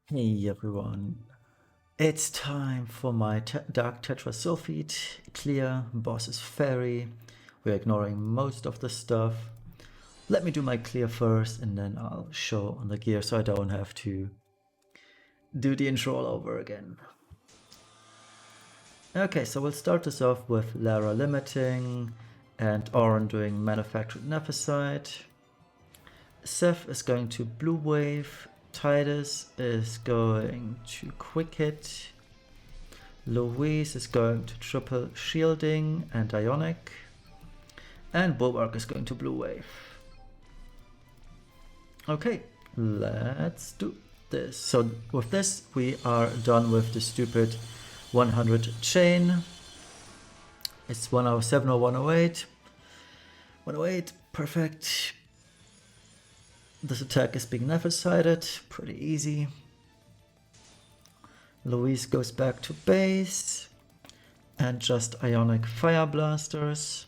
Hey everyone, it's time for my Dark Tetra Sylphid clear. Boss is fairy. We're ignoring most of the stuff. Let me do my clear first and then I'll show on the gear so I don't have to do the intro all over again. Okay, so we'll start this off with Lara limiting and Oren doing manufactured nephesite. Seth is going to blue wave. Titus is going to quick hit. Louise is going to triple shielding and ionic. And Bulwark is going to blue wave. Okay, let's do this. So with this, we are done with the stupid 100 chain. It's 107 or 108. 108, perfect. This attack is being nephesited, pretty easy. Louise goes back to base and just ionic fire blasters.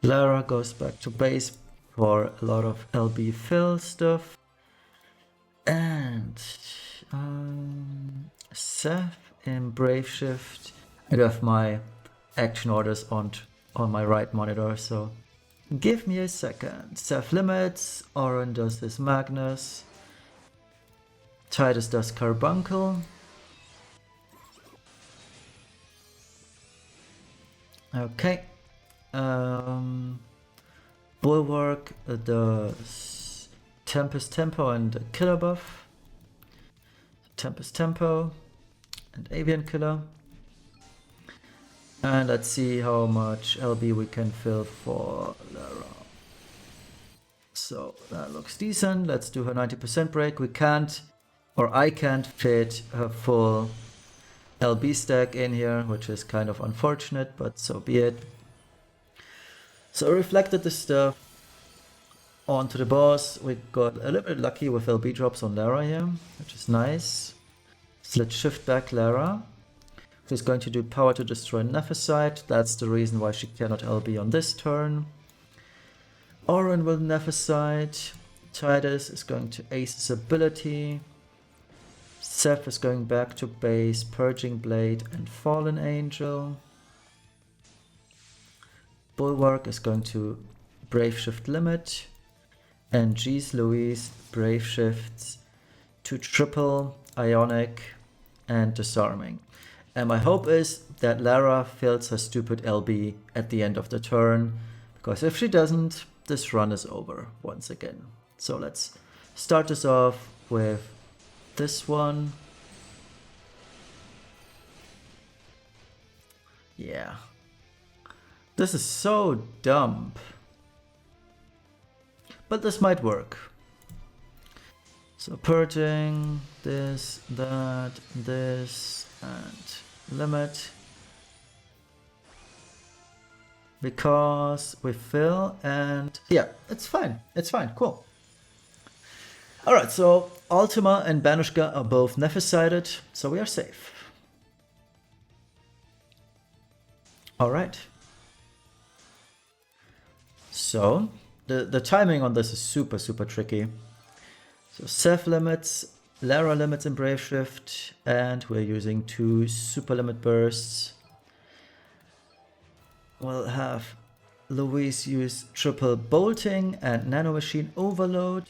Lara goes back to base for a lot of LB fill stuff. And Seth in Brave Shift. I do have my action orders on my right monitor, so give me a second. Seth limits, Oren does this Magnus, Titus does Carbuncle. Okay. Bulwark does Tempest Tempo and Killer buff. Tempest Tempo and Avian Killer. And let's see how much LB we can fill for Lara. So that looks decent. Let's do her 90% break. We can't, or I can't fit her full LB stack in here, which is kind of unfortunate, but so be it. So I reflected the stuff onto the boss. We got a little bit lucky with LB drops on Lara here, which is nice. So let's shift back Lara. She's going to do power to destroy nephesite. That's the reason why she cannot LB on this turn. Oren will nephesite. Titus is going to ace his ability. Seth is going back to base, Purging Blade and Fallen Angel. Bulwark is going to Brave Shift limit. And G's Louise Brave Shifts to triple Ionic and Disarming. And my hope is that Lara fills her stupid LB at the end of the turn, because if she doesn't, this run is over once again. So let's start this off with this one. Yeah. This is so dumb. But this might work. So purging, this, that, this, and limit. Because we fill and yeah, it's fine. It's fine, cool. Alright, so Ultima and Banushka are both nephesited, so we are safe. Alright. So the timing on this is super tricky. So Seth limits, Lara limits in Brave Shift, and we're using 2 super limit bursts. We'll have Louise use triple bolting and nano machine overload.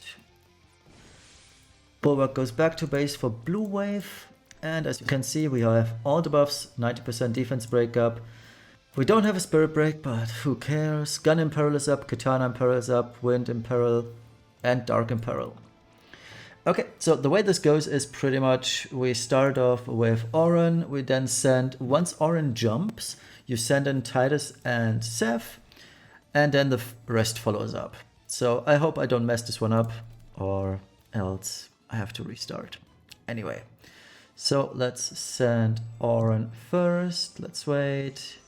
Bulwark goes back to base for blue wave, and as you can see, we have all the buffs, 90% defense breakup. We don't have a spirit break, but who cares? Gun Imperil is up, Katana Imperil is up, Wind Imperil, and Dark Imperil. Okay, so the way this goes is pretty much we start off with Oren, we then send, once Oren jumps, you send in Titus and Seth, and then the rest follows up. So I hope I don't mess this one up, or else I have to restart. Anyway, so let's send Oren first, let's wait.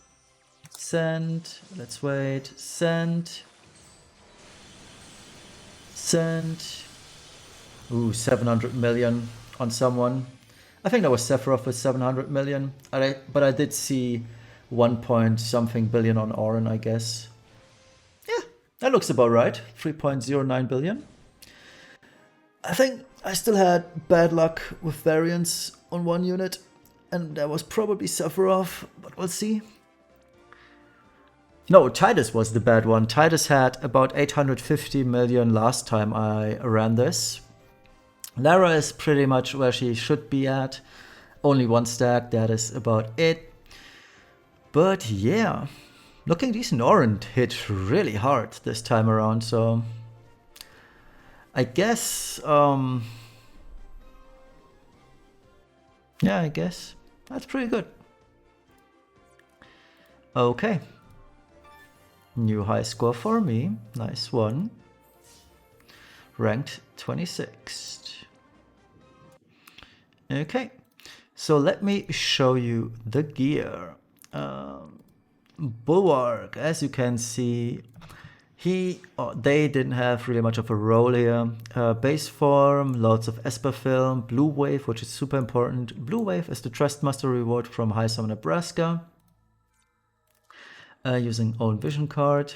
Send, let's wait, send. Ooh, 700 million on someone. I think that was Sephiroth with 700 million. But I did see 1 point something billion on Oren, I guess. Yeah, that looks about right. 3.09 billion. I think I still had bad luck with variants on one unit, and that was probably Sephiroth, but we'll see. No, Titus was the bad one. Titus had about 850 million last time I ran this. Lara is pretty much where she should be at. Only one stack, that is about it. But yeah, looking decent. Orange hit really hard this time around, so I guess, yeah, I guess that's pretty good. Okay. New high score for me. Nice one. Ranked 26th. Okay. So let me show you the gear. Bulwark, as you can see, they didn't have really much of a role here. Base form, lots of Esper film, Blue Wave, which is super important. Blue Wave is the Trustmaster reward from High Summon Nebraska. Using own vision card.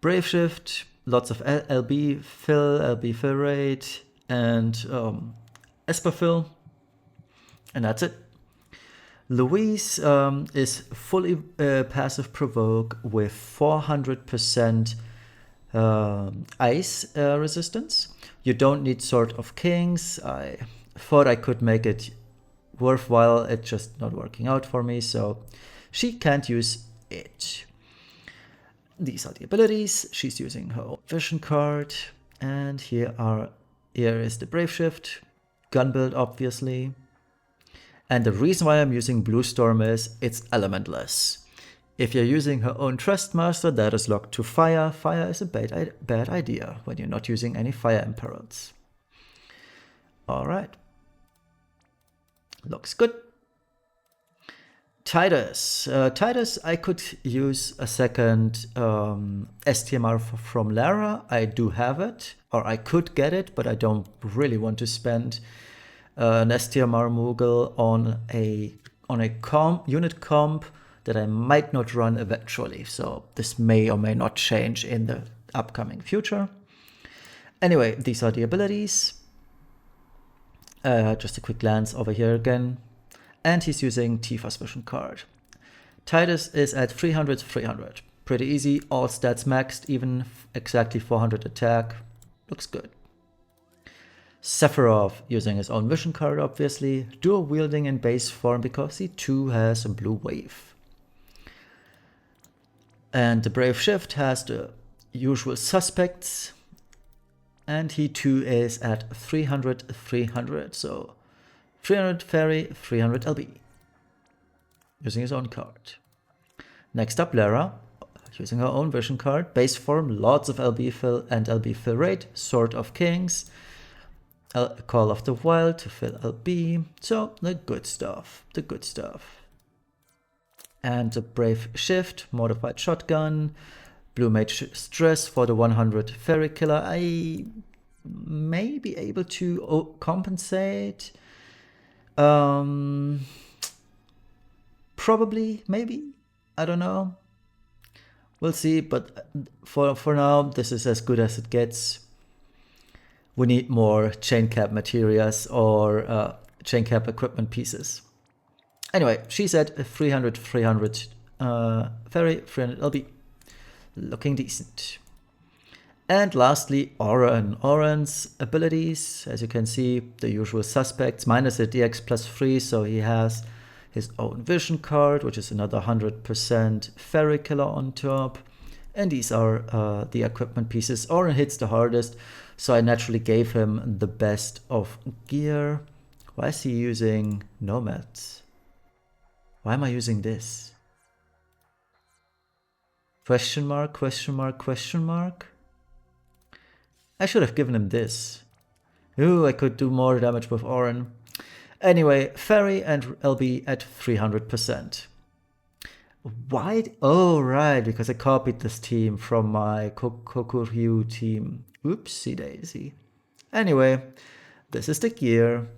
Brave Shift, lots of LB fill rate, and Esper fill. And that's it. Louise is fully passive provoke with 400% ice resistance. You don't need Sword of Kings. I thought I could make it worthwhile. It's just not working out for me, so she can't use it. These are the abilities. She's using her own vision card, and here is the Brave Shift, gun build obviously. And the reason why I'm using Blue Storm is it's elementless. If you're using her own Trustmaster, that is locked to fire. Fire is a bad idea when you're not using any fire imperils. Alright. Looks good. Titus. Titus, I could use a second STMR from Lara. I do have it, or I could get it, but I don't really want to spend an STMR Moogle on a unit comp that I might not run eventually. So this may or may not change in the upcoming future. Anyway, these are the abilities. Just a quick glance over here again. And he's using Tifa's vision card. Titus is at 300. Pretty easy, all stats maxed, even exactly 400 attack. Looks good. Sephiroth using his own vision card, obviously. Dual wielding in base form because he too has a blue wave. And the Brave Shift has the usual suspects. And he too is at 300. So 300 Fairy, 300 LB. Using his own card. Next up, Lara. Using her own vision card. Base form, lots of LB fill and LB fill rate. Sword of Kings. Call of the Wild to fill LB. So the good stuff. And the Brave Shift, modified shotgun. Blue Mage Stress for the 100 Fairy Killer. I may be able to compensate. Probably, maybe. I don't know. We'll see, but for now, this is as good as it gets. We need more chain cap materials or chain cap equipment pieces. Anyway, she's at 300 Fairy, 300 LB. Looking decent. And lastly, Oran. Oran's abilities, as you can see, the usual suspects, minus a DX +3, so he has his own vision card, which is another 100% Fairy Killer on top. And these are the equipment pieces. Oran hits the hardest, so I naturally gave him the best of gear. Why is he using Nomads? Why am I using this? Question mark, question mark, question mark? I should have given him this. Ooh, I could do more damage with Oran. Anyway, Fairy and LB at 300%. Why? Oh, right, because I copied this team from my Kokuryu team. Oopsie daisy. Anyway, this is the gear.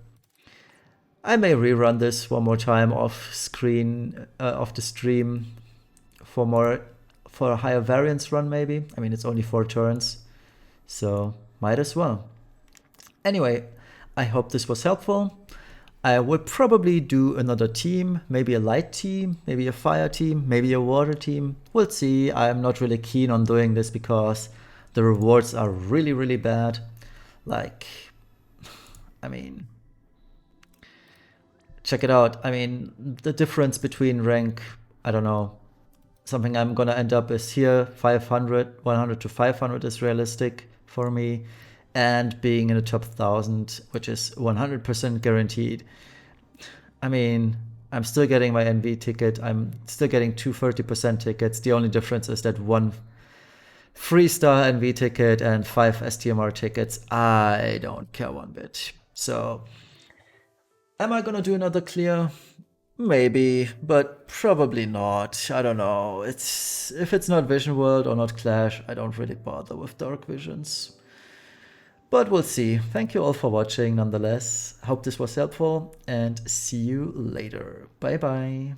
I may rerun this one more time off screen, off the stream for a higher variance run maybe. I mean, it's only 4 turns, so might as well. Anyway, I hope this was helpful. I will probably do another team, maybe a light team, maybe a fire team, maybe a water team. We'll see. I'm not really keen on doing this because the rewards are really, really bad. Like, I mean, check it out. I mean, the difference between rank, I don't know, something I'm gonna end up is here, 500, 100 to 500 is realistic for me, and being in the top 1000, which is 100% guaranteed. I mean, I'm still getting my NV ticket, I'm still getting 2 30% tickets. The only difference is that 1 3-star NV ticket and 5 STMR tickets. I don't care one bit. So, am I gonna do another clear? Maybe, but probably not. I don't know. If it's not Vision World or not Clash, I don't really bother with Dark Visions. But we'll see. Thank you all for watching nonetheless. Hope this was helpful and see you later. Bye bye.